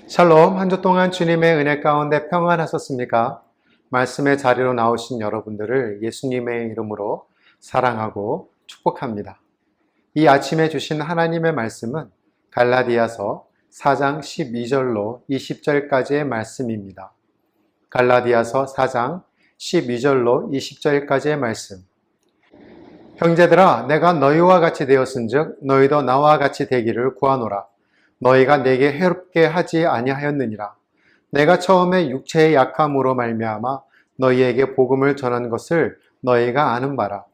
샬롬, 한 주 동안 주님의 은혜 가운데 평안하셨습니까? 말씀의 자리로 나오신 여러분들을 예수님의 이름으로 사랑하고 축복합니다. 이 아침에 주신 하나님의 말씀은 갈라디아서 4장 12절로 20절까지의 말씀입니다. 갈라디아서 4장 12절로 20절까지의 말씀. 형제들아, 내가 너희와 같이 되었은즉 너희도 나와 같이 되기를 구하노라. 너희가 내게 해롭게 하지 아니하였느니라. 내가 처음에 육체의 약함으로 말미암아 너희에게 복음을 전한 것을 너희가 아는 바라.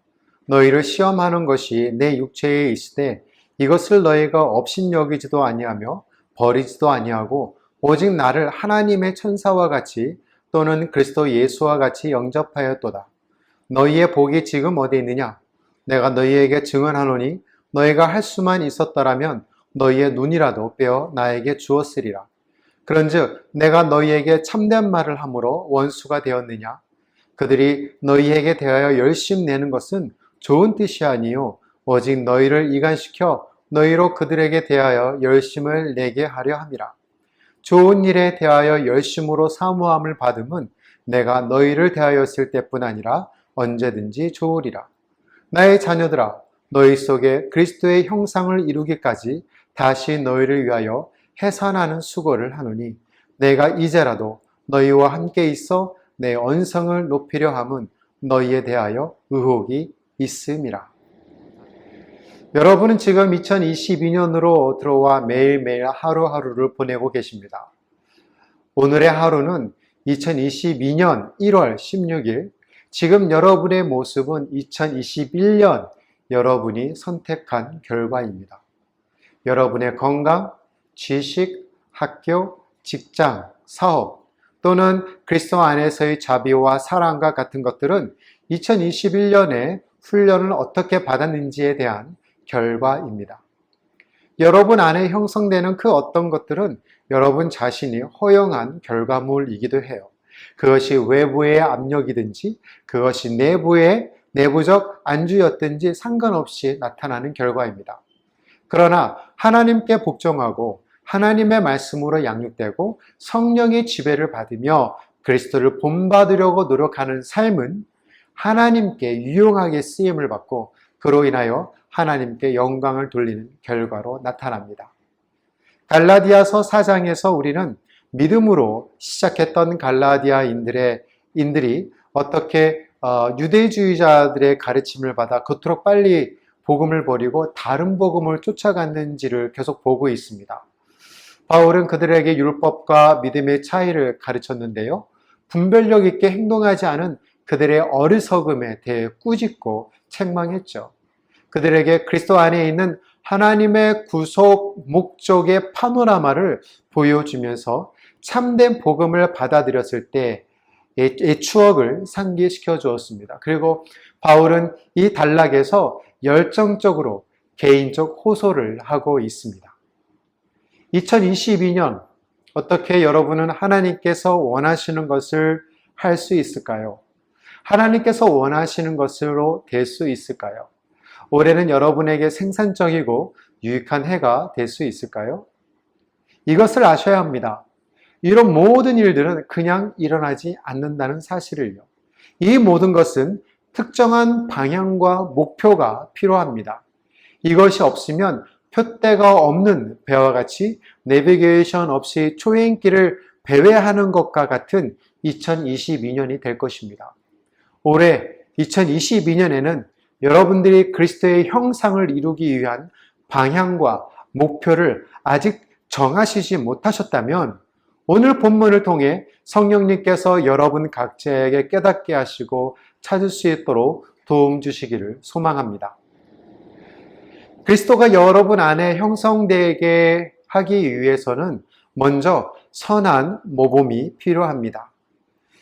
너희를 시험하는 것이 내 육체에 있으되 이것을 너희가 업신여기지도 아니하며 버리지도 아니하고 오직 나를 하나님의 천사와 같이 또는 그리스도 예수와 같이 영접하였도다. 너희의 복이 지금 어디 있느냐? 내가 너희에게 증언하노니 너희가 할 수만 있었더라면 너희의 눈이라도 빼어 나에게 주었으리라. 그런즉 내가 너희에게 참된 말을 함으로 원수가 되었느냐? 그들이 너희에게 대하여 열심 내는 것은 좋은 뜻이 아니요 오직 너희를 이간시켜 너희로 그들에게 대하여 열심을 내게 하려 함이라. 좋은 일에 대하여 열심으로 사모함을 받음은 내가 너희를 대하였을 때뿐 아니라 언제든지 좋으리라. 나의 자녀들아, 너희 속에 그리스도의 형상을 이루기까지 다시 너희를 위하여 해산하는 수고를 하노니 내가 이제라도 너희와 함께 있어 내 언성을 높이려 함은 너희에 대하여 의혹이 있음이라. 여러분은 지금 2022년으로 들어와 매일매일 하루하루를 보내고 계십니다. 오늘의 하루는 2022년 1월 16일, 지금 여러분의 모습은 2021년 여러분이 선택한 결과입니다. 여러분의 건강, 지식, 학교, 직장, 사업 또는 그리스도 안에서의 자비와 사랑과 같은 것들은 2021년에 훈련을 어떻게 받았는지에 대한 결과입니다. 여러분 안에 형성되는 그 어떤 것들은 여러분 자신이 허용한 결과물이기도 해요. 그것이 외부의 압력이든지 그것이 내부의 내부적 안주였든지 상관없이 나타나는 결과입니다. 그러나 하나님께 복종하고 하나님의 말씀으로 양육되고 성령의 지배를 받으며 그리스도를 본받으려고 노력하는 삶은 하나님께 유용하게 쓰임을 받고 그로 인하여 하나님께 영광을 돌리는 결과로 나타납니다. 갈라디아서 4장에서 우리는 믿음으로 시작했던 갈라디아인들이 어떻게 유대주의자들의 가르침을 받아 그토록 빨리 복음을 버리고 다른 복음을 쫓아갔는지를 계속 보고 있습니다. 바울은 그들에게 율법과 믿음의 차이를 가르쳤는데요. 분별력 있게 행동하지 않은 그들의 어리석음에 대해 꾸짖고 책망했죠. 그들에게 그리스도 안에 있는 하나님의 구속 목적의 파노라마를 보여주면서 참된 복음을 받아들였을 때의 추억을 상기시켜 주었습니다. 그리고 바울은 이 단락에서 열정적으로 개인적 호소를 하고 있습니다. 2022년 어떻게 여러분은 하나님께서 원하시는 것을 할 수 있을까요? 하나님께서 원하시는 것으로 될 수 있을까요? 올해는 여러분에게 생산적이고 유익한 해가 될 수 있을까요? 이것을 아셔야 합니다. 이런 모든 일들은 그냥 일어나지 않는다는 사실을요. 이 모든 것은 특정한 방향과 목표가 필요합니다. 이것이 없으면 표대가 없는 배와 같이 내비게이션 없이 초행길을 배회하는 것과 같은 2022년이 될 것입니다. 올해 2022년에는 여러분들이 그리스도의 형상을 이루기 위한 방향과 목표를 아직 정하시지 못하셨다면 오늘 본문을 통해 성령님께서 여러분 각자에게 깨닫게 하시고 찾을 수 있도록 도움 주시기를 소망합니다. 그리스도가 여러분 안에 형성되게 하기 위해서는 먼저 선한 모범이 필요합니다.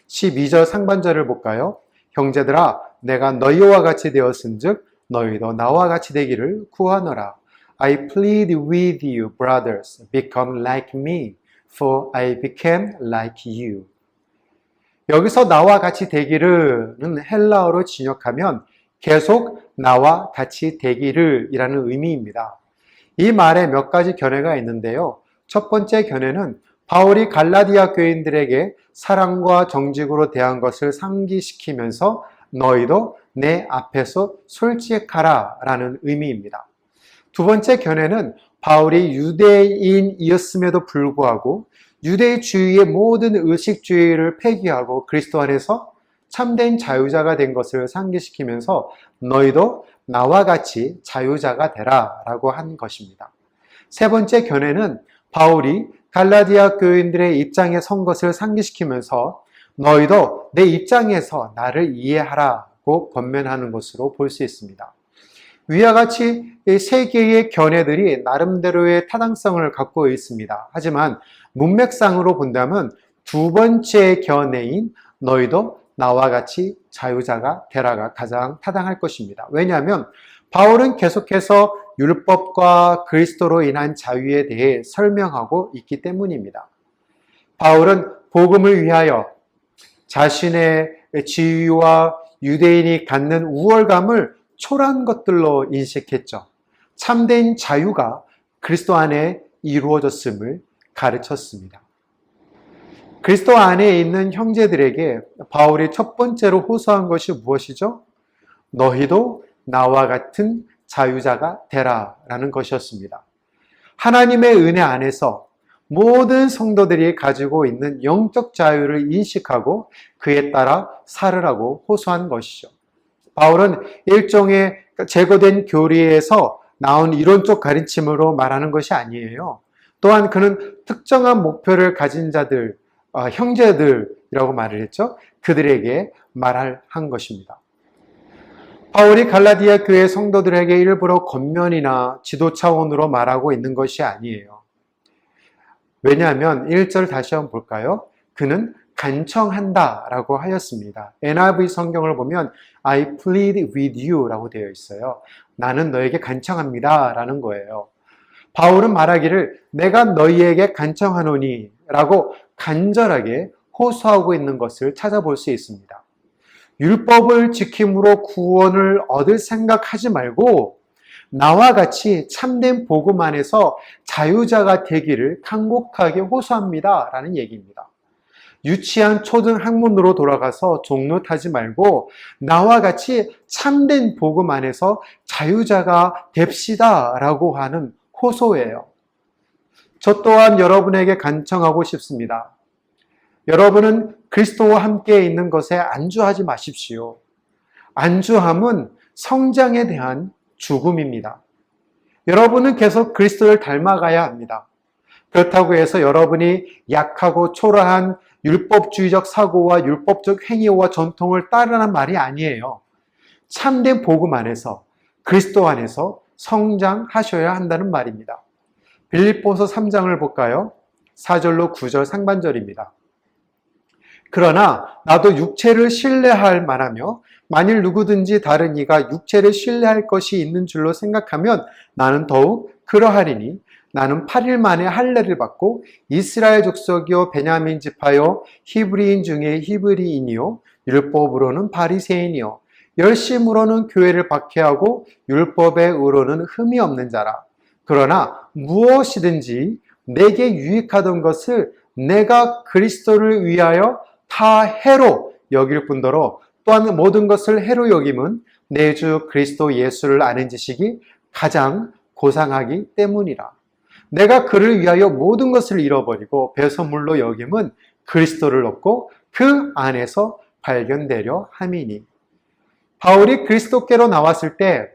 12절 상반절을 볼까요? 형제들아, 내가 너희와 같이 되었은즉 너희도 나와 같이 되기를 구하노라. I plead with you, brothers, become like me, for I became like you. 여기서 나와 같이 되기를은 헬라어로 진역하면 계속 나와 같이 되기를 이라는 의미입니다. 이 말에 몇 가지 견해가 있는데요. 첫 번째 견해는 바울이 갈라디아 교인들에게 사랑과 정직으로 대한 것을 상기시키면서 너희도 내 앞에서 솔직하라 라는 의미입니다. 두 번째 견해는 바울이 유대인이었음에도 불구하고 유대주의의 모든 의식주의를 폐기하고 그리스도 안에서 참된 자유자가 된 것을 상기시키면서 너희도 나와 같이 자유자가 되라 라고 한 것입니다. 세 번째 견해는 바울이 갈라디아 교인들의 입장에 선 것을 상기시키면서 너희도 내 입장에서 나를 이해하라고 권면하는 것으로 볼 수 있습니다. 위와 같이 세 개의 견해들이 나름대로의 타당성을 갖고 있습니다. 하지만 문맥상으로 본다면 두 번째 견해인 너희도 나와 같이 자유자가 되라가 가장 타당할 것입니다. 왜냐하면 바울은 계속해서 율법과 그리스도로 인한 자유에 대해 설명하고 있기 때문입니다. 바울은 복음을 위하여 자신의 지위와 유대인이 갖는 우월감을 초라한 것들로 인식했죠. 참된 자유가 그리스도 안에 이루어졌음을 가르쳤습니다. 그리스도 안에 있는 형제들에게 바울이 첫 번째로 호소한 것이 무엇이죠? 너희도 나와 같은 자유자가 되라 라는 것이었습니다. 하나님의 은혜 안에서 모든 성도들이 가지고 있는 영적 자유를 인식하고 그에 따라 살으라고 호소한 것이죠. 바울은 일종의 제거된 교리에서 나온 이론적 가르침으로 말하는 것이 아니에요. 또한 그는 특정한 목표를 가진 자들, 형제들이라고 말을 했죠. 그들에게 말한 것입니다. 바울이 갈라디아 교회 성도들에게 일부러 권면이나 지도 차원으로 말하고 있는 것이 아니에요. 왜냐하면 1절 다시 한번 볼까요? 그는 간청한다 라고 하였습니다. NIV 성경을 보면 I plead with you 라고 되어 있어요. 나는 너에게 간청합니다 라는 거예요. 바울은 말하기를 내가 너희에게 간청하노니 라고 간절하게 호소하고 있는 것을 찾아볼 수 있습니다. 율법을 지킴으로 구원을 얻을 생각하지 말고 나와 같이 참된 복음 안에서 자유자가 되기를 간곡하게 호소합니다 라는 얘기입니다. 유치한 초등학문으로 돌아가서 종로 타지 말고 나와 같이 참된 복음 안에서 자유자가 됩시다 라고 하는 호소예요. 저 또한 여러분에게 간청하고 싶습니다. 여러분은 그리스도와 함께 있는 것에 안주하지 마십시오. 안주함은 성장에 대한 죽음입니다. 여러분은 계속 그리스도를 닮아가야 합니다. 그렇다고 해서 여러분이 약하고 초라한 율법주의적 사고와 율법적 행위와 전통을 따르는 말이 아니에요. 참된 복음 안에서 그리스도 안에서 성장하셔야 한다는 말입니다. 빌립보서 3장을 볼까요? 4절로 9절 상반절입니다. 그러나 나도 육체를 신뢰할 만하며 만일 누구든지 다른 이가 육체를 신뢰할 것이 있는 줄로 생각하면 나는 더욱 그러하리니 나는 8일 만에 할례를 받고 이스라엘 족속이요 베냐민 지파요 히브리인 중에 히브리인이요 율법으로는 바리새인이요 열심으로는 교회를 박해하고 율법의 의로는 흠이 없는 자라. 그러나 무엇이든지 내게 유익하던 것을 내가 그리스도를 위하여 다 해로 여길 뿐더러 또한 모든 것을 해로 여김은 내 주 그리스도 예수를 아는 지식이 가장 고상하기 때문이라. 내가 그를 위하여 모든 것을 잃어버리고 배설물로 여김은 그리스도를 얻고 그 안에서 발견되려 함이니. 바울이 그리스도께로 나왔을 때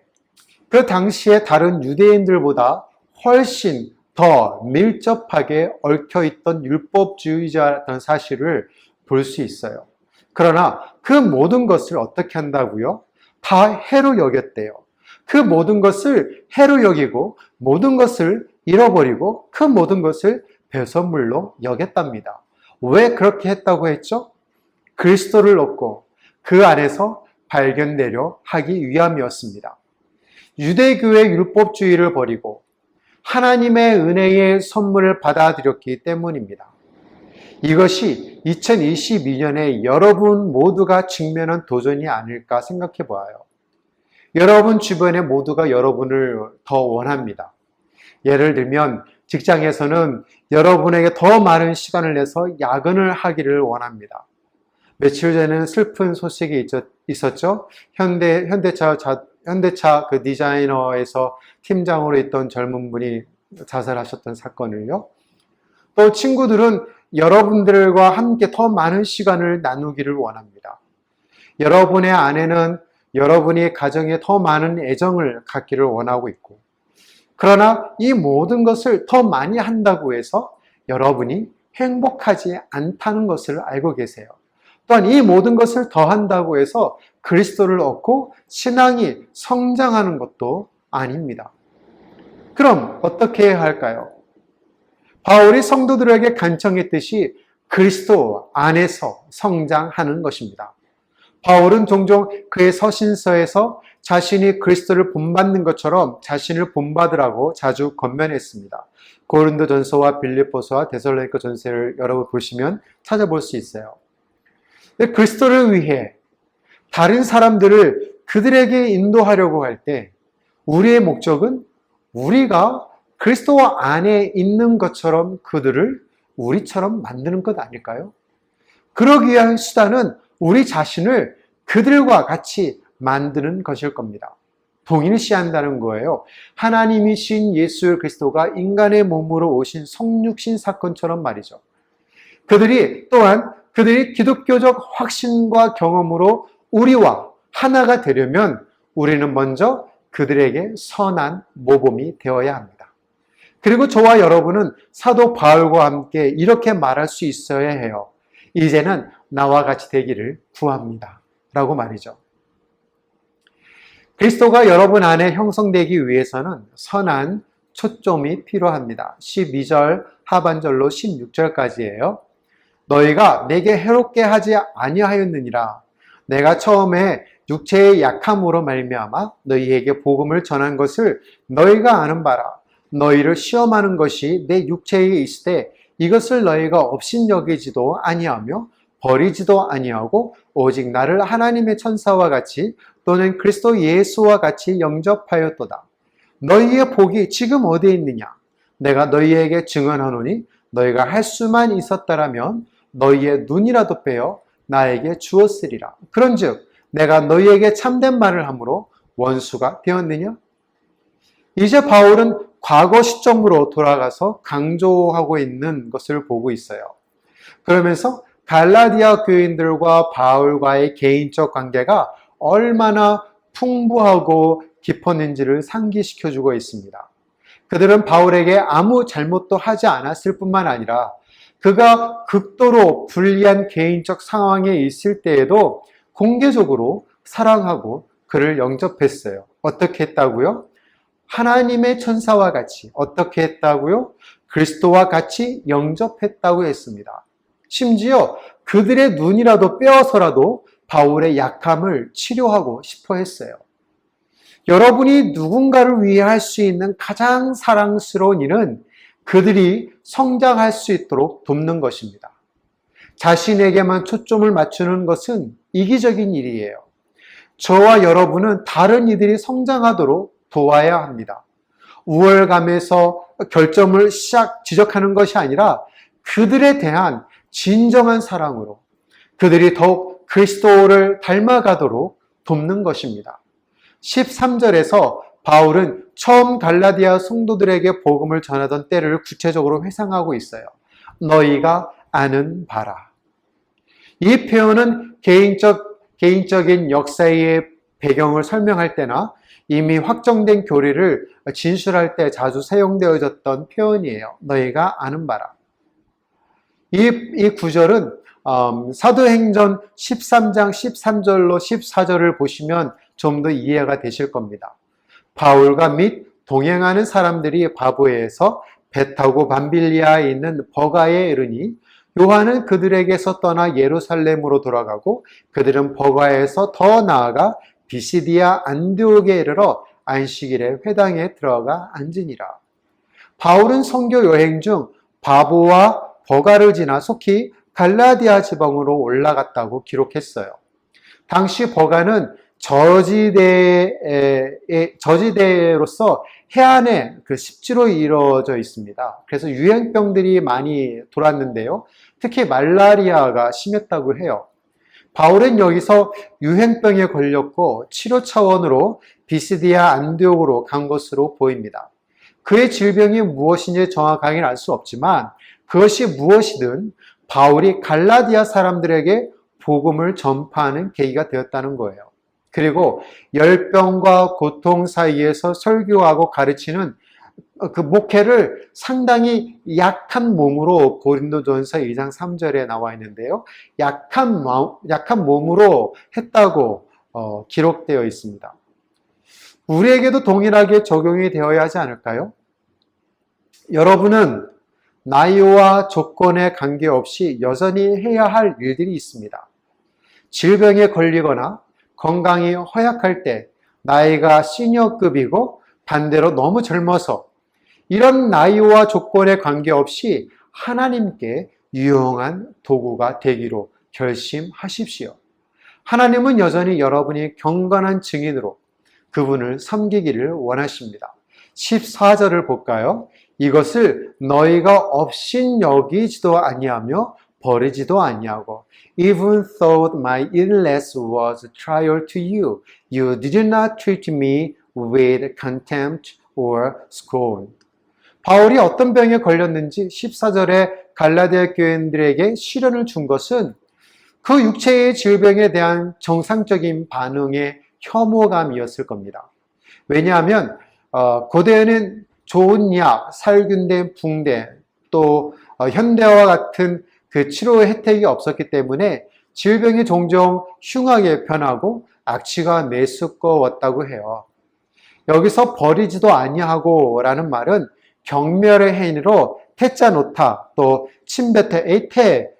그 당시에 다른 유대인들보다 훨씬 더 밀접하게 얽혀있던 율법주의자였던 사실을 볼 수 있어요. 그러나 그 모든 것을 어떻게 한다고요? 다 해로 여겼대요. 그 모든 것을 해로 여기고 모든 것을 잃어버리고 그 모든 것을 배설물로 여겼답니다. 왜 그렇게 했다고 했죠? 그리스도를 얻고 그 안에서 발견되려 하기 위함이었습니다. 유대교의 율법주의를 버리고 하나님의 은혜의 선물을 받아들였기 때문입니다. 이것이 2022년에 여러분 모두가 직면한 도전이 아닐까 생각해 보아요. 여러분 주변에 모두가 여러분을 더 원합니다. 예를 들면 직장에서는 여러분에게 더 많은 시간을 내서 야근을 하기를 원합니다. 며칠 전에는 슬픈 소식이 있었죠. 현대차 그 디자이너에서 팀장으로 있던 젊은 분이 자살하셨던 사건을요. 또 친구들은 여러분들과 함께 더 많은 시간을 나누기를 원합니다. 여러분의 아내는 여러분이 가정에 더 많은 애정을 갖기를 원하고 있고, 그러나 이 모든 것을 더 많이 한다고 해서 여러분이 행복하지 않다는 것을 알고 계세요. 또한 이 모든 것을 더 한다고 해서 그리스도를 얻고 신앙이 성장하는 것도 아닙니다. 그럼 어떻게 해야 할까요? 바울이 성도들에게 간청했듯이 그리스도 안에서 성장하는 것입니다. 바울은 종종 그의 서신서에서 자신이 그리스도를 본받는 것처럼 자신을 본받으라고 자주 권면했습니다. 고린도전서와 빌립보서와 데살로니가전서를 여러분 보시면 찾아볼 수 있어요. 그리스도를 위해 다른 사람들을 그들에게 인도하려고 할 때 우리의 목적은 우리가 그리스도 안에 있는 것처럼 그들을 우리처럼 만드는 것 아닐까요? 그러기 위한 수단은 우리 자신을 그들과 같이 만드는 것일 겁니다. 동일시한다는 거예요. 하나님이신 예수 그리스도가 인간의 몸으로 오신 성육신 사건처럼 말이죠. 그들이 기독교적 확신과 경험으로 우리와 하나가 되려면 우리는 먼저 그들에게 선한 모범이 되어야 합니다. 그리고 저와 여러분은 사도 바울과 함께 이렇게 말할 수 있어야 해요. 이제는 나와 같이 되기를 구합니다. 라고 말이죠. 그리스도가 여러분 안에 형성되기 위해서는 선한 초점이 필요합니다. 12절 하반절로 16절까지예요. 너희가 내게 해롭게 하지 아니하였느니라. 내가 처음에 육체의 약함으로 말미암아 너희에게 복음을 전한 것을 너희가 아는 바라. 너희를 시험하는 것이 내 육체에 있을 때 이것을 너희가 업신여기지도 아니하며 버리지도 아니하고 오직 나를 하나님의 천사와 같이 또는 그리스도 예수와 같이 영접하였도다. 너희의 복이 지금 어디에 있느냐? 내가 너희에게 증언하노니 너희가 할 수만 있었다라면 너희의 눈이라도 빼어 나에게 주었으리라. 그런즉 내가 너희에게 참된 말을 함으로 원수가 되었느냐? 이제 바울은 과거 시점으로 돌아가서 강조하고 있는 것을 보고 있어요. 그러면서 갈라디아 교인들과 바울과의 개인적 관계가 얼마나 풍부하고 깊었는지를 상기시켜주고 있습니다. 그들은 바울에게 아무 잘못도 하지 않았을 뿐만 아니라 그가 극도로 불리한 개인적 상황에 있을 때에도 공개적으로 사랑하고 그를 영접했어요. 어떻게 했다고요? 하나님의 천사와 같이. 어떻게 했다고요? 그리스도와 같이 영접했다고 했습니다. 심지어 그들의 눈이라도 빼어서라도 바울의 약함을 치료하고 싶어 했어요. 여러분이 누군가를 위해 할 수 있는 가장 사랑스러운 일은 그들이 성장할 수 있도록 돕는 것입니다. 자신에게만 초점을 맞추는 것은 이기적인 일이에요. 저와 여러분은 다른 이들이 성장하도록 도와야 합니다. 우월감에서 결점을 지적하는 것이 아니라 그들에 대한 진정한 사랑으로 그들이 더욱 그리스도를 닮아가도록 돕는 것입니다. 13절에서 바울은 처음 갈라디아 성도들에게 복음을 전하던 때를 구체적으로 회상하고 있어요. 너희가 아는 바라. 이 표현은 개인적인 역사의 배경을 설명할 때나 이미 확정된 교리를 진술할 때 자주 사용되어졌던 표현이에요. 너희가 아는 바라. 이 구절은 사도행전 13장 13절로 14절을 보시면 좀 더 이해가 되실 겁니다. 바울과 및 동행하는 사람들이 바보에서 배 타고 밤빌리아에 있는 버가에 이르니 요한은 그들에게서 떠나 예루살렘으로 돌아가고 그들은 버가에서 더 나아가 비시디아 안디옥에 이르러 안식일에 회당에 들어가 앉으니라. 바울은 선교 여행 중 바보와 버가를 지나 속히 갈라디아 지방으로 올라갔다고 기록했어요. 당시 버가는 저지대로서 해안에 그 습지로 이루어져 있습니다. 그래서 유행병들이 많이 돌았는데요. 특히 말라리아가 심했다고 해요. 바울은 여기서 유행병에 걸렸고 치료 차원으로 비시디아 안디옥으로 간 것으로 보입니다. 그의 질병이 무엇인지 정확하게는 알 수 없지만 그것이 무엇이든 바울이 갈라디아 사람들에게 복음을 전파하는 계기가 되었다는 거예요. 그리고 열병과 고통 사이에서 설교하고 가르치는 그 목회를 상당히 약한 몸으로 고린도전서 2장 3절에 나와 있는데요. 약한 몸으로 했다고 기록되어 있습니다. 우리에게도 동일하게 적용이 되어야 하지 않을까요? 여러분은 나이와 조건에 관계없이 여전히 해야 할 일들이 있습니다. 질병에 걸리거나 건강이 허약할 때 나이가 시니어급이고 반대로 너무 젊어서 이런 나이와 조건에 관계없이 하나님께 유용한 도구가 되기로 결심하십시오. 하나님은 여전히 여러분이 경건한 증인으로 그분을 섬기기를 원하십니다. 14절을 볼까요? 이것을 너희가 업신여기지도 아니하며 버리지도 아니하고 Even though my illness was a trial to you, you did not treat me with contempt or scorn. 바울이 어떤 병에 걸렸는지 14절에 갈라디아 교인들에게 시련을 준 것은 그 육체의 질병에 대한 정상적인 반응의 혐오감이었을 겁니다. 왜냐하면 고대에는 좋은 약, 살균제, 붕대, 또 현대와 같은 그 치료의 혜택이 없었기 때문에 질병이 종종 흉하게 변하고 악취가 메스꺼웠다고 해요. 여기서 버리지도 아니하고 라는 말은 경멸의 행위로 태자 놓다, 또 침뱉어 에이테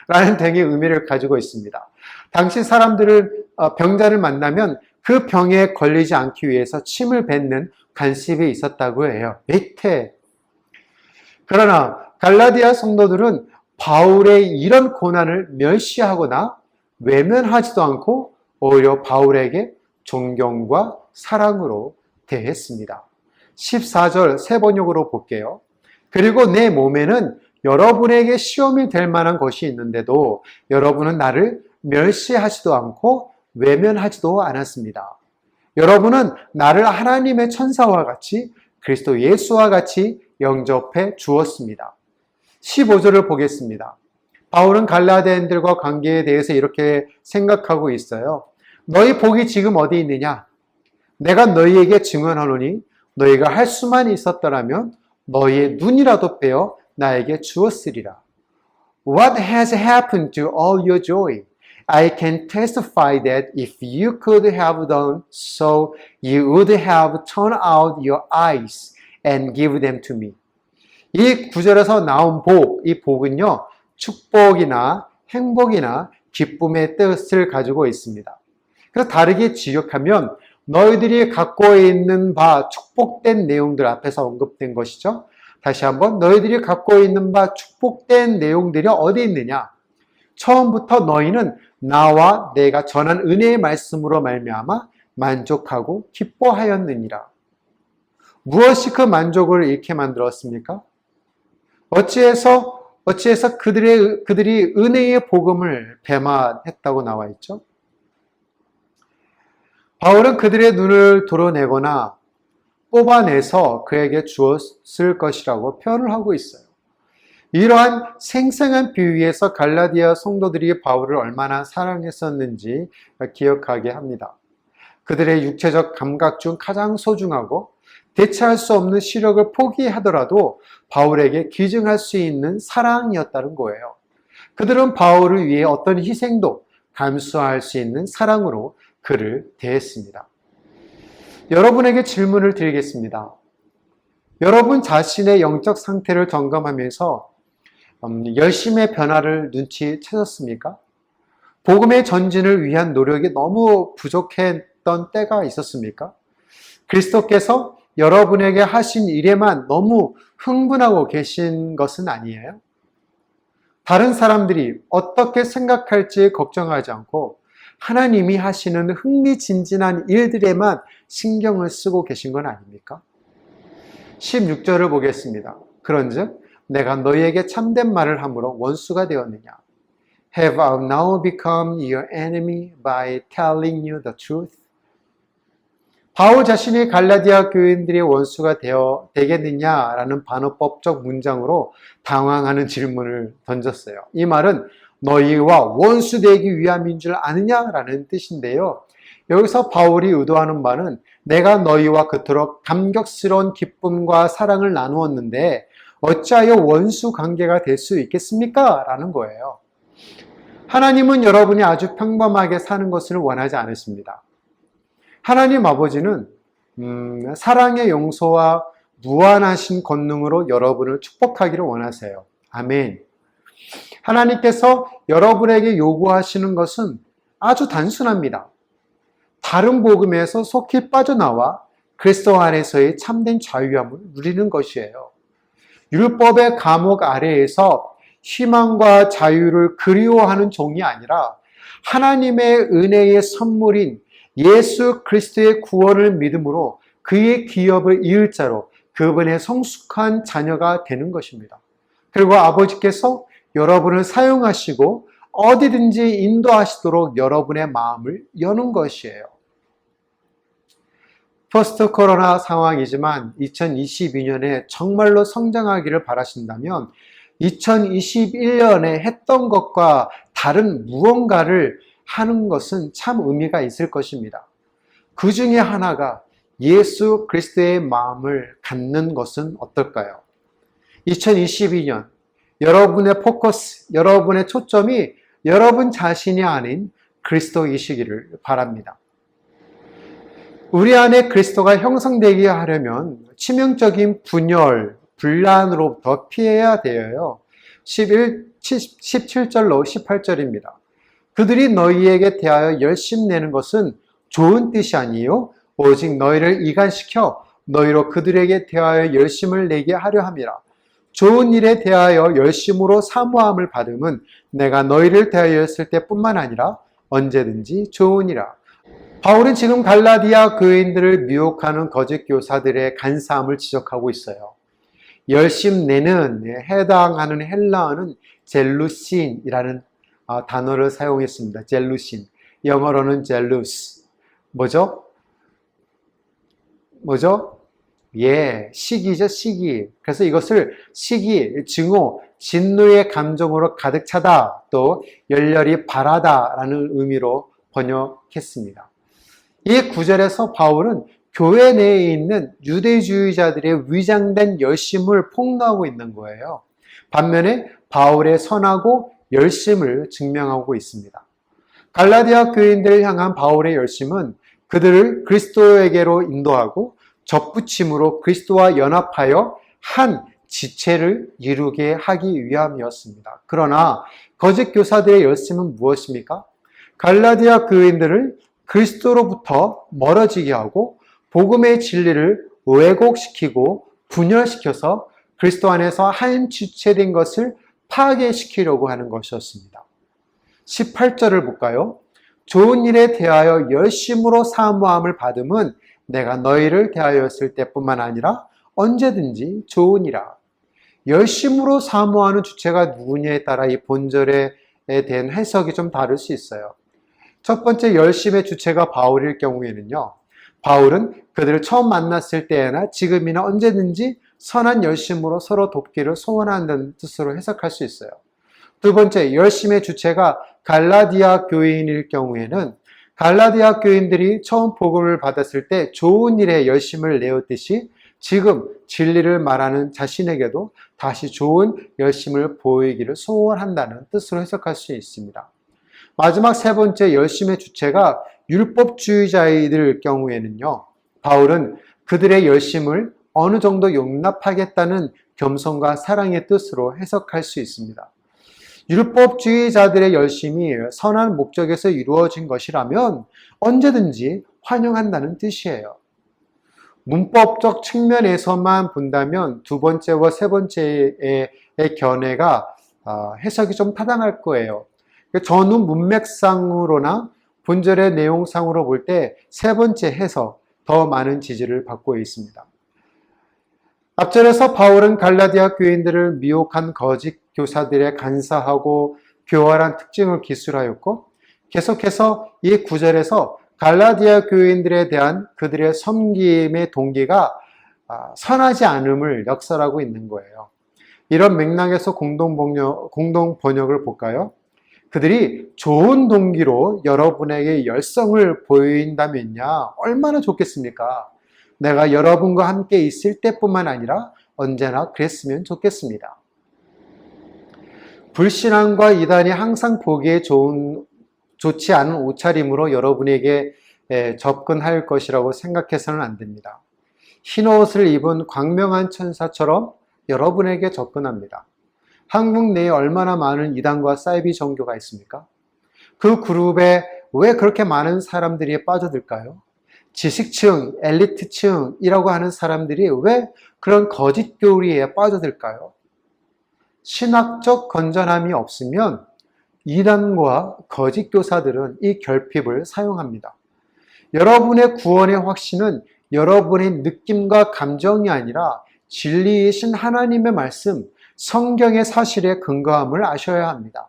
라는 등의 의미를 가지고 있습니다. 당시 사람들을 병자를 만나면 그 병에 걸리지 않기 위해서 침을 뱉는 관습이 있었다고 해요. 에이테. 그러나 갈라디아 성도들은 바울의 이런 고난을 멸시하거나 외면하지도 않고 오히려 바울에게 존경과 사랑으로 대했습니다. 14절 세 번역으로 볼게요. 그리고 내 몸에는 여러분에게 시험이 될 만한 것이 있는데도 여러분은 나를 멸시하지도 않고 외면하지도 않았습니다. 여러분은 나를 하나님의 천사와 같이 그리스도 예수와 같이 영접해 주었습니다. 15절을 보겠습니다. 바울은 갈라디아인들과 관계에 대해서 이렇게 생각하고 있어요. 너희 복이 지금 어디 있느냐? 내가 너희에게 증언하노니 너희가 할 수만 있었더라면 너희의 눈이라도 빼어 나에게 주었으리라. What has happened to all your joy? I can testify that if you could have done so, you would have turned out your eyes and give them to me. 이 구절에서 나온 복, 이 복은요, 축복이나 행복이나 기쁨의 뜻을 가지고 있습니다. 그래서 다르게 지역하면 너희들이 갖고 있는 바 축복된 내용들 앞에서 언급된 것이죠. 다시 한번 너희들이 갖고 있는 바 축복된 내용들이 어디 있느냐? 처음부터 너희는 나와 내가 전한 은혜의 말씀으로 말미암아 만족하고 기뻐하였느니라. 무엇이 그 만족을 잃게 만들었습니까? 어찌해서 그들이 은혜의 복음을 배만했다고 나와 있죠? 바울은 그들의 눈을 도려내거나 뽑아내서 그에게 주었을 것이라고 표현을 하고 있어요. 이러한 생생한 비유에서 갈라디아 성도들이 바울을 얼마나 사랑했었는지 기억하게 합니다. 그들의 육체적 감각 중 가장 소중하고 대체할 수 없는 시력을 포기하더라도 바울에게 기증할 수 있는 사랑이었다는 거예요. 그들은 바울을 위해 어떤 희생도 감수할 수 있는 사랑으로 그를 대했습니다. 여러분에게 질문을 드리겠습니다. 여러분 자신의 영적 상태를 점검하면서 열심의 변화를 눈치채셨습니까? 복음의 전진을 위한 노력이 너무 부족했던 때가 있었습니까? 그리스도께서 여러분에게 하신 일에만 너무 흥분하고 계신 것은 아니에요? 다른 사람들이 어떻게 생각할지 걱정하지 않고 하나님이 하시는 흥미진진한 일들에만 신경을 쓰고 계신 건 아닙니까? 16절을 보겠습니다. 그런즉 내가 너희에게 참된 말을 함으로 원수가 되었느냐? Have I now become your enemy by telling you the truth? 바울 자신이 갈라디아 교인들의 원수가 되겠느냐라는 반어법적 문장으로 당황하는 질문을 던졌어요. 이 말은 너희와 원수 되기 위함인 줄 아느냐라는 뜻인데요. 여기서 바울이 의도하는 바는 내가 너희와 그토록 감격스러운 기쁨과 사랑을 나누었는데 어찌하여 원수 관계가 될 수 있겠습니까? 라는 거예요. 하나님은 여러분이 아주 평범하게 사는 것을 원하지 않으십니다. 하나님 아버지는 사랑의 용서와 무한하신 권능으로 여러분을 축복하기를 원하세요. 아멘. 하나님께서 여러분에게 요구하시는 것은 아주 단순합니다. 다른 복음에서 속히 빠져나와 그리스도 안에서의 참된 자유함을 누리는 것이에요. 율법의 감옥 아래에서 희망과 자유를 그리워하는 종이 아니라 하나님의 은혜의 선물인 예수 그리스도의 구원을 믿음으로 그의 기업을 이을 자로 그분의 성숙한 자녀가 되는 것입니다. 그리고 아버지께서 여러분을 사용하시고 어디든지 인도하시도록 여러분의 마음을 여는 것이에요. 포스트 코로나 상황이지만 2022년에 정말로 성장하기를 바라신다면 2021년에 했던 것과 다른 무언가를 하는 것은 참 의미가 있을 것입니다. 그 중에 하나가 예수 그리스도의 마음을 갖는 것은 어떨까요? 2022년 여러분의 포커스, 여러분의 초점이 여러분 자신이 아닌 그리스도이시기를 바랍니다. 우리 안에 그리스도가 형성되게 하려면 치명적인 분열, 분란으로부터 피해야 되어요. 17절로 18절입니다. 그들이 너희에게 대하여 열심내는 것은 좋은 뜻이 아니요 오직 너희를 이간시켜 너희로 그들에게 대하여 열심을 내게 하려 함이라. 좋은 일에 대하여 열심으로 사모함을 받음은 내가 너희를 대하여 했을 때뿐만 아니라 언제든지 좋으니라. 바울은 지금 갈라디아 교인들을 미혹하는 거짓 교사들의 간사함을 지적하고 있어요. 열심내는 해당하는 헬라어는 젤루신이라는 단어를 사용했습니다. 젤루신. 영어로는 젤루스. 뭐죠? 시기죠, 시기. 그래서 이것을 시기, 증오, 진노의 감정으로 가득 차다, 또 열렬히 바라다라는 의미로 번역했습니다. 이 구절에서 바울은 교회 내에 있는 유대주의자들의 위장된 열심을 폭로하고 있는 거예요. 반면에 바울의 선하고 열심을 증명하고 있습니다. 갈라디아 교인들을 향한 바울의 열심은 그들을 그리스도에게로 인도하고 접붙임으로 그리스도와 연합하여 한 지체를 이루게 하기 위함이었습니다. 그러나 거짓 교사들의 열심은 무엇입니까? 갈라디아 교인들을 그리스도로부터 멀어지게 하고 복음의 진리를 왜곡시키고 분열시켜서 그리스도 안에서 한 지체된 것을 파괴시키려고 하는 것이었습니다. 18절을 볼까요? 좋은 일에 대하여 열심으로 사모함을 받음은 내가 너희를 대하였을 때뿐만 아니라 언제든지 좋으니라. 열심으로 사모하는 주체가 누구냐에 따라 이 본절에 대한 해석이 좀 다를 수 있어요. 첫 번째 열심의 주체가 바울일 경우에는요. 바울은 그들을 처음 만났을 때나 지금이나 언제든지 선한 열심으로 서로 돕기를 소원한다는 뜻으로 해석할 수 있어요. 두 번째, 열심의 주체가 갈라디아 교인일 경우에는 갈라디아 교인들이 처음 복음을 받았을 때 좋은 일에 열심을 내었듯이 지금 진리를 말하는 자신에게도 다시 좋은 열심을 보이기를 소원한다는 뜻으로 해석할 수 있습니다. 마지막 세 번째 열심의 주체가 율법주의자이들 경우에는요. 바울은 그들의 열심을 어느 정도 용납하겠다는 겸손과 사랑의 뜻으로 해석할 수 있습니다. 율법주의자들의 열심이 선한 목적에서 이루어진 것이라면 언제든지 환영한다는 뜻이에요. 문법적 측면에서만 본다면 두 번째와 세 번째의 견해가 해석이 좀 타당할 거예요. 전후 문맥상으로나 본절의 내용상으로 볼 때 세 번째 해서 더 많은 지지를 받고 있습니다. 앞절에서 바울은 갈라디아 교인들을 미혹한 거짓 교사들의 간사하고 교활한 특징을 기술하였고, 계속해서 이 구절에서 갈라디아 교인들에 대한 그들의 섬김의 동기가 선하지 않음을 역설하고 있는 거예요. 이런 맥락에서 공동 번역을 볼까요? 그들이 좋은 동기로 여러분에게 열성을 보인다면야 얼마나 좋겠습니까? 내가 여러분과 함께 있을 때뿐만 아니라 언제나 그랬으면 좋겠습니다. 불신앙과 이단이 항상 보기에 좋지 않은 옷차림으로 여러분에게 접근할 것이라고 생각해서는 안 됩니다. 흰 옷을 입은 광명한 천사처럼 여러분에게 접근합니다. 한국 내에 얼마나 많은 이단과 사이비 종교가 있습니까? 그 그룹에 왜 그렇게 많은 사람들이 빠져들까요? 지식층, 엘리트층이라고 하는 사람들이 왜 그런 거짓 교리에 빠져들까요? 신학적 건전함이 없으면 이단과 거짓 교사들은 이 결핍을 사용합니다. 여러분의 구원의 확신은 여러분의 느낌과 감정이 아니라 진리이신 하나님의 말씀, 성경의 사실에 근거함을 아셔야 합니다.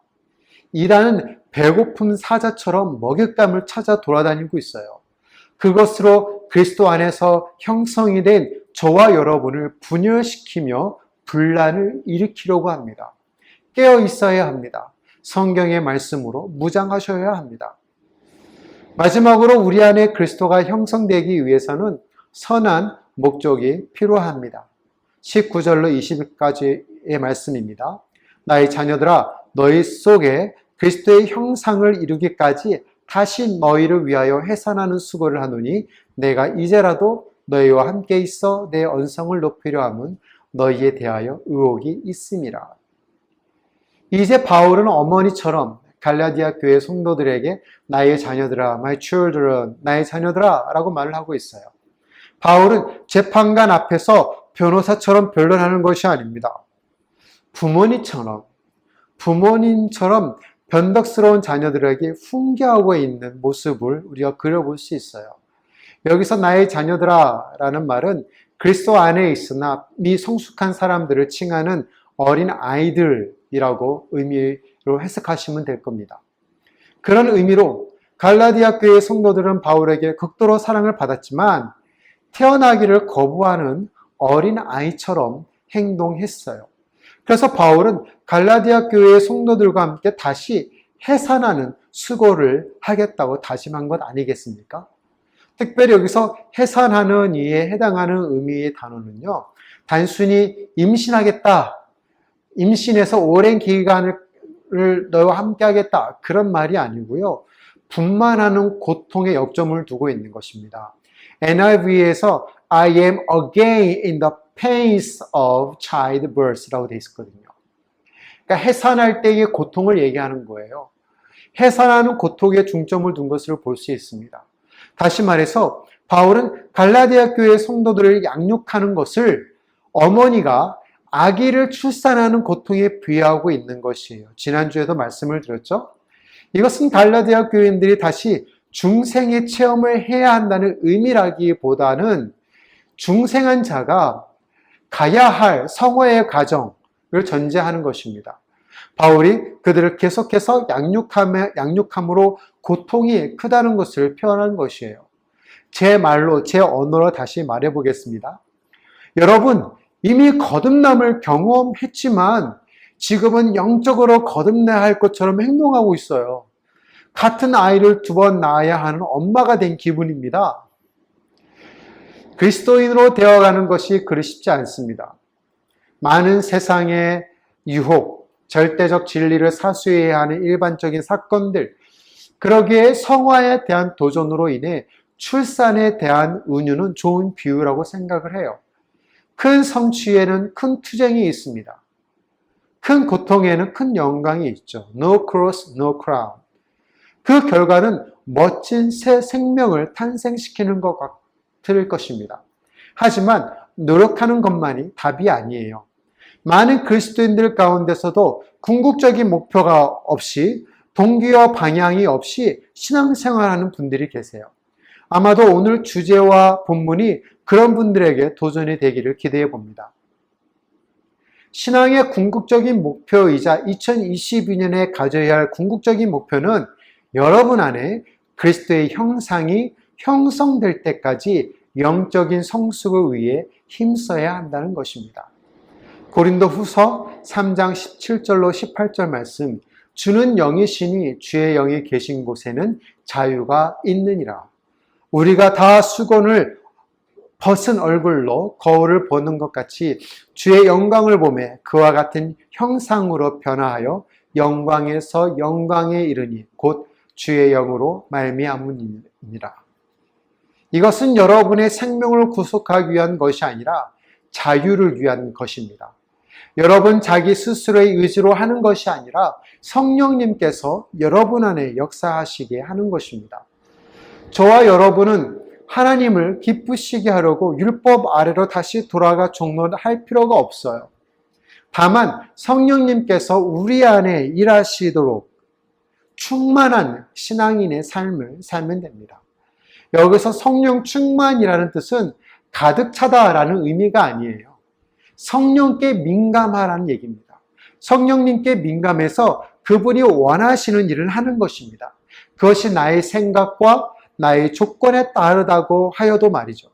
이단은 배고픈 사자처럼 먹잇감을 찾아 돌아다니고 있어요. 그것으로 그리스도 안에서 형성이 된 저와 여러분을 분열시키며 분란을 일으키려고 합니다. 깨어 있어야 합니다. 성경의 말씀으로 무장하셔야 합니다. 마지막으로 우리 안에 그리스도가 형성되기 위해서는 선한 목적이 필요합니다. 19절로 20까지의 말씀입니다. 나의 자녀들아, 너희 속에 그리스도의 형상을 이루기까지 다시 너희를 위하여 해산하는 수고를 하노니 내가 이제라도 너희와 함께 있어 내 언성을 높이려 함은 너희에 대하여 의혹이 있음이라. 이제 바울은 어머니처럼 갈라디아 교회 성도들에게 나의 자녀들아, my children, 나의 자녀들아 라고 말을 하고 있어요. 바울은 재판관 앞에서 변호사처럼 변론하는 것이 아닙니다. 부모님처럼 변덕스러운 자녀들에게 훈계하고 있는 모습을 우리가 그려볼 수 있어요. 여기서 나의 자녀들아 라는 말은 그리스도 안에 있으나 미성숙한 사람들을 칭하는 어린 아이들이라고 의미로 해석하시면 될 겁니다. 그런 의미로 갈라디아 교회 성도들은 바울에게 극도로 사랑을 받았지만 태어나기를 거부하는 어린 아이처럼 행동했어요. 그래서 바울은 갈라디아 교회의 성도들과 함께 다시 해산하는 수고를 하겠다고 다짐한 것 아니겠습니까? 특별히 여기서 해산하는 이에 해당하는 의미의 단어는요, 단순히 임신하겠다, 임신해서 오랜 기간을 너와 함께 하겠다, 그런 말이 아니고요, 분만하는 고통의 역점을 두고 있는 것입니다. NIV에서 I am again in the pains of childbirth라고 되어 있거든요. 그러니까 해산할 때의 고통을 얘기하는 거예요. 해산하는 고통에 중점을 둔 것을 볼 수 있습니다. 다시 말해서 바울은 갈라디아 교회 성도들을 양육하는 것을 어머니가 아기를 출산하는 고통에 비유하고 있는 것이에요. 지난주에도 말씀을 드렸죠? 이것은 갈라디아 교인들이 다시 중생의 체험을 해야 한다는 의미라기보다는 중생한 자가 가야 할 성화의 과정을 전제하는 것입니다. 바울이 그들을 계속해서 양육함으로 고통이 크다는 것을 표현한 것이에요. 제 말로, 제 언어로 다시 말해보겠습니다. 여러분, 이미 거듭남을 경험했지만 지금은 영적으로 거듭나야 할 것처럼 행동하고 있어요. 같은 아이를 2번 낳아야 하는 엄마가 된 기분입니다. 그리스도인으로 되어가는 것이 그리 쉽지 않습니다. 많은 세상의 유혹, 절대적 진리를 사수해야 하는 일반적인 사건들, 그러기에 성화에 대한 도전으로 인해 출산에 대한 은유는 좋은 비유라고 생각을 해요. 큰 성취에는 큰 투쟁이 있습니다. 큰 고통에는 큰 영광이 있죠. No cross, no crown. 그 결과는 멋진 새 생명을 탄생시키는 것 같을 것입니다. 하지만 노력하는 것만이 답이 아니에요. 많은 그리스도인들 가운데서도 궁극적인 목표가 없이 동기와 방향이 없이 신앙생활하는 분들이 계세요. 아마도 오늘 주제와 본문이 그런 분들에게 도전이 되기를 기대해 봅니다. 신앙의 궁극적인 목표이자 2022년에 가져야 할 궁극적인 목표는 여러분 안에 그리스도의 형상이 형성될 때까지 영적인 성숙을 위해 힘써야 한다는 것입니다. 고린도후서 3장 17절로 18절 말씀, 주는 영이시니 주의 영이 계신 곳에는 자유가 있느니라. 우리가 다 수건을 벗은 얼굴로 거울을 보는 것 같이 주의 영광을 보매 그와 같은 형상으로 변화하여 영광에서 영광에 이르니 곧 주의 영으로 말미암음이니라. 이것은 여러분의 생명을 구속하기 위한 것이 아니라 자유를 위한 것입니다. 여러분 자기 스스로의 의지로 하는 것이 아니라 성령님께서 여러분 안에 역사하시게 하는 것입니다. 저와 여러분은 하나님을 기쁘시게 하려고 율법 아래로 다시 돌아가 종로할 필요가 없어요. 다만 성령님께서 우리 안에 일하시도록 충만한 신앙인의 삶을 살면 됩니다. 여기서 성령 충만이라는 뜻은 가득 차다라는 의미가 아니에요. 성령께 민감하라는 얘기입니다. 성령님께 민감해서 그분이 원하시는 일을 하는 것입니다. 그것이 나의 생각과 나의 조건에 따르다고 하여도 말이죠.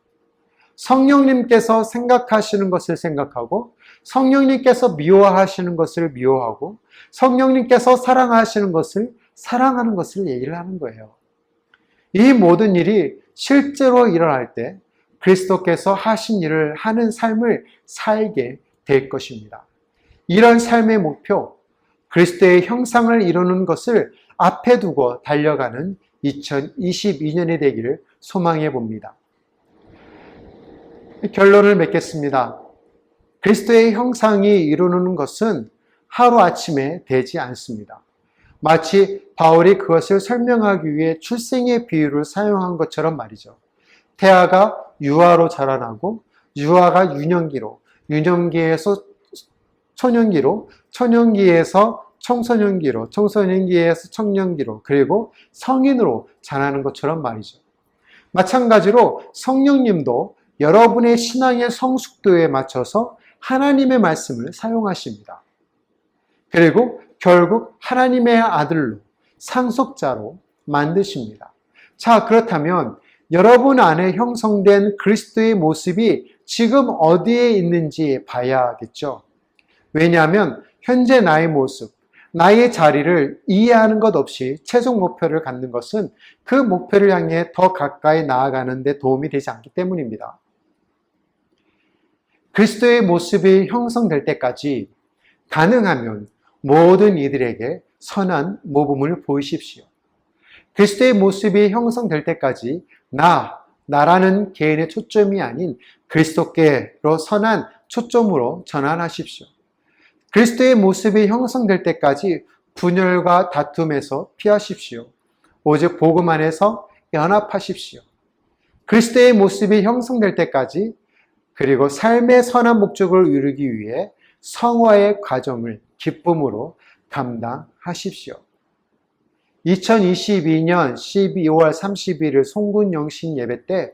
성령님께서 생각하시는 것을 생각하고 성령님께서 미워하시는 것을 미워하고 성령님께서 사랑하시는 것을 사랑하는 것을 얘기를 하는 거예요. 이 모든 일이 실제로 일어날 때 그리스도께서 하신 일을 하는 삶을 살게 될 것입니다. 이런 삶의 목표, 그리스도의 형상을 이루는 것을 앞에 두고 달려가는 2022년이 되기를 소망해 봅니다. 결론을 맺겠습니다. 그리스도의 형상이 이루는 것은 하루아침에 되지 않습니다. 마치 바울이 그것을 설명하기 위해 출생의 비유를 사용한 것처럼 말이죠. 태아가 유아로 자라나고 유아가 유년기로, 유년기에서 초년기로, 초년기에서 청소년기로, 청소년기에서 청년기로, 그리고 성인으로 자라는 것처럼 말이죠. 마찬가지로 성령님도 여러분의 신앙의 성숙도에 맞춰서 하나님의 말씀을 사용하십니다. 그리고 결국 하나님의 아들로, 상속자로 만드십니다. 자, 그렇다면 여러분 안에 형성된 그리스도의 모습이 지금 어디에 있는지 봐야겠죠. 왜냐하면 현재 나의 모습, 나의 자리를 이해하는 것 없이 최종 목표를 갖는 것은 그 목표를 향해 더 가까이 나아가는 데 도움이 되지 않기 때문입니다. 그리스도의 모습이 형성될 때까지 가능하면 모든 이들에게 선한 모범을 보이십시오. 그리스도의 모습이 형성될 때까지 나라는 개인의 초점이 아닌 그리스도께로 선한 초점으로 전환하십시오. 그리스도의 모습이 형성될 때까지 분열과 다툼에서 피하십시오. 오직 복음 안에서 연합하십시오. 그리스도의 모습이 형성될 때까지 그리고 삶의 선한 목적을 이루기 위해 성화의 과정을 기쁨으로 감당하십시오. 2022년 12월 31일 송군영신 예배 때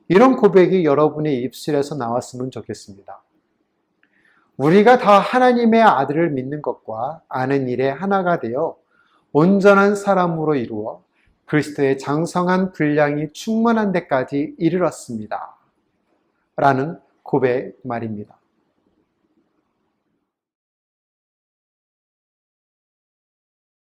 이런 고백이 여러분의 입술에서 나왔으면 좋겠습니다. 우리가 다 하나님의 아들을 믿는 것과 아는 일에 하나가 되어 온전한 사람으로 이루어 그리스도의 장성한 분량이 충만한 데까지 이르렀습니다. 라는 고백 말입니다.